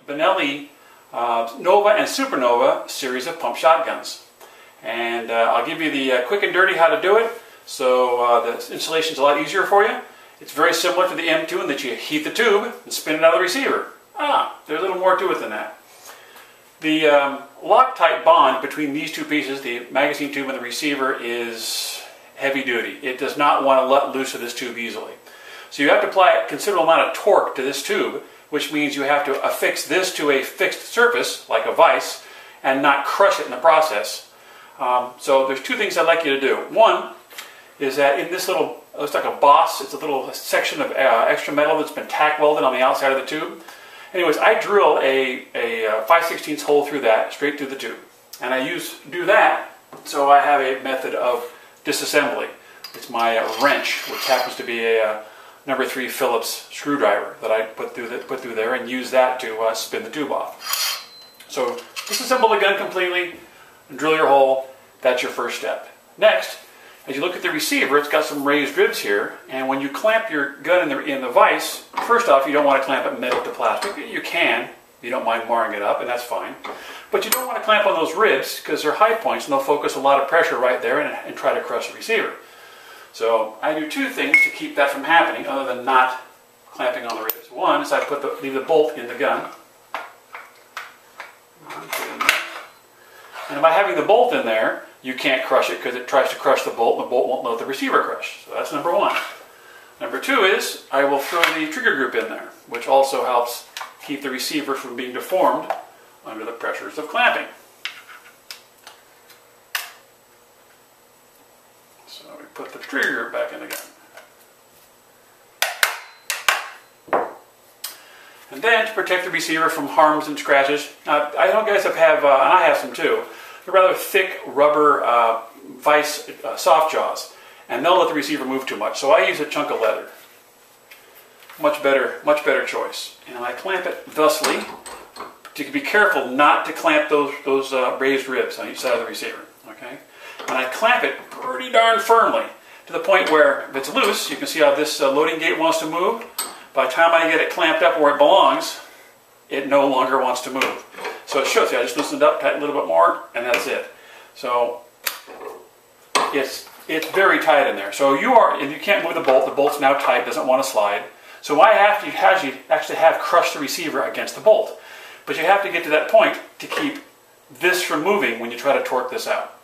Benelli Nova and Supernova series of pump shotguns. And I'll give you the quick and dirty how to do it, so the installation is a lot easier for you. It's very similar to the M2 in that you heat the tube and spin it out of the receiver. There's a little more to it than that. The Loctite bond between these two pieces, the magazine tube and the receiver, is heavy duty. It does not want to let loose of this tube easily. So you have to apply a considerable amount of torque to this tube, which means you have to affix this to a fixed surface, like a vise, and not crush it in the process. So there's two things I'd like you to do. one is that in this little, it looks like a boss, it's a little section of extra metal that's been tack welded on the outside of the tube. Anyways, I drill a 5/16 hole through that, straight through the tube. And I do that so I have a method of disassembly. It's my wrench, which happens to be a number 3 Phillips screwdriver that I put through there and use that to spin the tube off. So disassemble the gun completely and drill your hole. That's your first step. Next, as you look at the receiver, it's got some raised ribs here, and when you clamp your gun in the vise, first off, you don't want to clamp it metal to plastic. You can, you don't mind marring it up, and that's fine. But you don't want to clamp on those ribs because they're high points and they'll focus a lot of pressure right there and try to crush the receiver. So I do two things to keep that from happening other than not clamping on the ribs. One is I leave the bolt in the gun. And by having the bolt in there, you can't crush it because it tries to crush the bolt and the bolt won't let the receiver crush. So that's number one. Number two is I will throw the trigger group in there, which also helps keep the receiver from being deformed under the pressures of clamping. So we put the trigger group back in the gun. And then to protect the receiver from harms and scratches, I know guys have, and I have some too, they're rather thick rubber vise soft jaws, and they'll let the receiver move too much. So I use a chunk of leather. Much better choice. And I clamp it thusly. You can be careful not to clamp those raised ribs on each side of the receiver. Okay? And I clamp it pretty darn firmly to the point where if it's loose, you can see how this loading gate wants to move. By the time I get it clamped up where it belongs, it no longer wants to move. So it shows you, I just loosened it up, tighten a little bit more, and that's it. So it's very tight in there. So if you can't move the bolt's now tight, doesn't want to slide. So I have to actually have crushed the receiver against the bolt. But you have to get to that point to keep this from moving when you try to torque this out.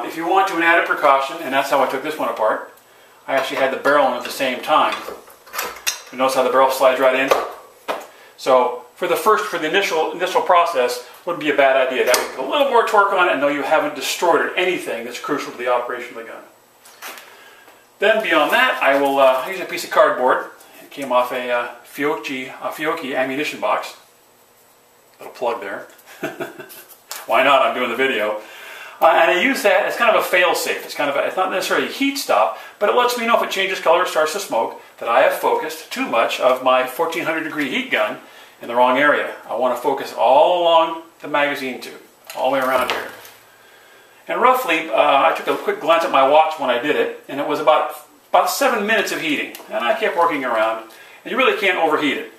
If you want to, an added precaution, and that's how I took this one apart, I actually had the barrel in at the same time. You notice how the barrel slides right in? So for the initial process, wouldn't be a bad idea to have a little more torque on it and know you haven't destroyed anything that's crucial to the operation of the gun. Then beyond that, I will use a piece of cardboard. It came off a Fiocchi ammunition box. Little plug there. Why not? I'm doing the video. And I use that as kind of a fail-safe. It's not necessarily a heat stop, but it lets me know if it changes color, starts to smoke, that I have focused too much of my 1400 degree heat gun in the wrong area. I want to focus all along the magazine tube, all the way around here. And roughly, I took a quick glance at my watch when I did it, and it was about 7 minutes of heating. And I kept working around, and you really can't overheat it.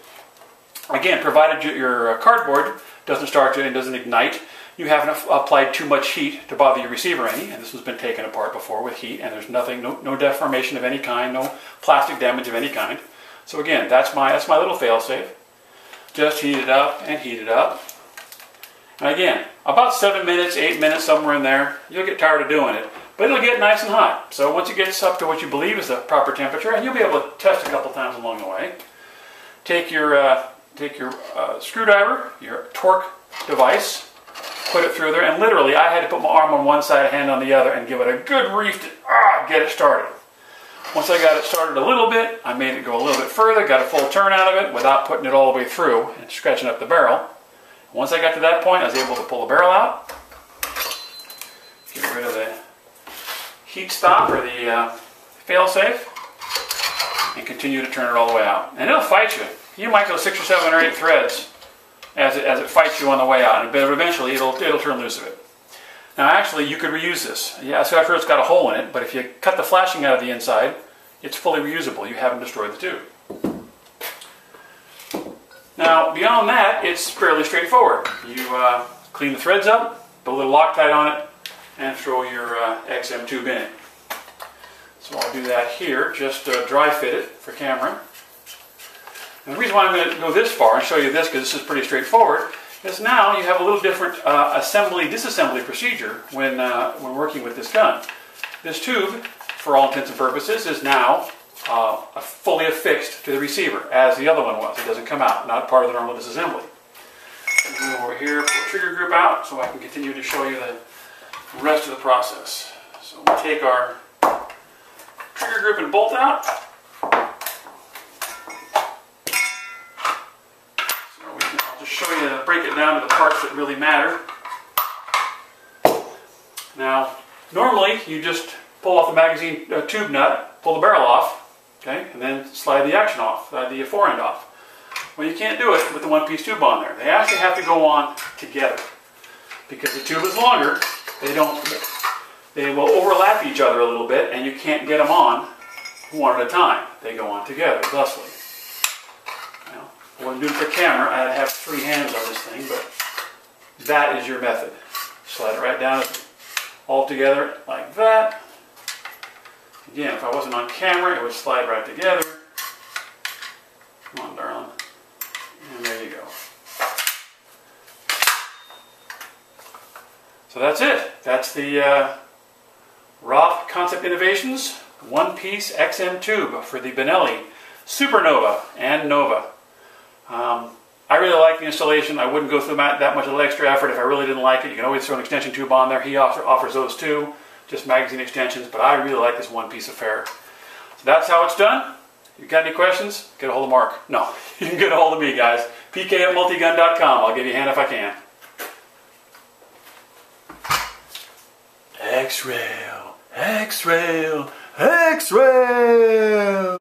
Again, provided your cardboard doesn't start to and doesn't ignite, you haven't applied too much heat to bother your receiver any, and this has been taken apart before with heat, and there's nothing, no deformation of any kind, no plastic damage of any kind. So again, that's my little fail-safe. Just heat it up and heat it up. And again, about 7 minutes, 8 minutes, somewhere in there, you'll get tired of doing it, but it'll get nice and hot. So once it gets up to what you believe is the proper temperature, and you'll be able to test a couple times along the way, take your screwdriver, your torque device, put it through there, and literally I had to put my arm on one side, hand on the other, and give it a good reef to get it started. Once I got it started a little bit, I made it go a little bit further, got a full turn out of it without putting it all the way through and scratching up the barrel. Once I got to that point, I was able to pull the barrel out, get rid of the heat stop or the fail-safe, and continue to turn it all the way out. And it'll fight you. You might go 6 or 7 or 8 threads as it fights you on the way out, but eventually it'll turn loose of it. Now actually you could reuse this. Yeah, so after it's got a hole in it, but if you cut the flashing out of the inside, it's fully reusable. You haven't destroyed the tube. Now Now, beyond that, it's fairly straightforward. You clean the threads up, put a little Loctite on it, and throw your XM2BE in it. So I'll do that here, just dry fit it for camera. And the reason why I'm going to go this far and show you this, because this is pretty straightforward, is now you have a little different assembly-disassembly procedure when working with this gun. This tube, for all intents and purposes, is now fully affixed to the receiver, as the other one was. It doesn't come out, not part of the normal disassembly. Move over here, pull the trigger group out so I can continue to show you the rest of the process. So we'll take our trigger group and bolt out. I'll just show you, break it down to the parts that really matter. Now, normally you just pull off the magazine tube nut, pull the barrel off, okay, and then slide the action off, the fore end off. Well, you can't do it with the one-piece tube on there. They actually have to go on together. Because the tube is longer, they will overlap each other a little bit, and you can't get them on one at a time. They go on together, thusly. Now, I wouldn't do it for camera. I'd have 3 hands on this thing, but that is your method. Slide it right down all together like that. Again, if I wasn't on camera, it would slide right together. Come on, darling. And there you go. So that's it. That's the ROP Concept Innovations one-piece XM tube for the Benelli Supernova and Nova. I really like the installation. I wouldn't go through that much of extra effort if I really didn't like it. You can always throw an extension tube on there. He offers those too, just magazine extensions, but I really like this one-piece affair. So that's how it's done. You got any questions? Get a hold of Mark. No, you can get a hold of me, guys. pk@multigun.com. I'll give you a hand if I can. X-Rail, X-Rail, X-Rail.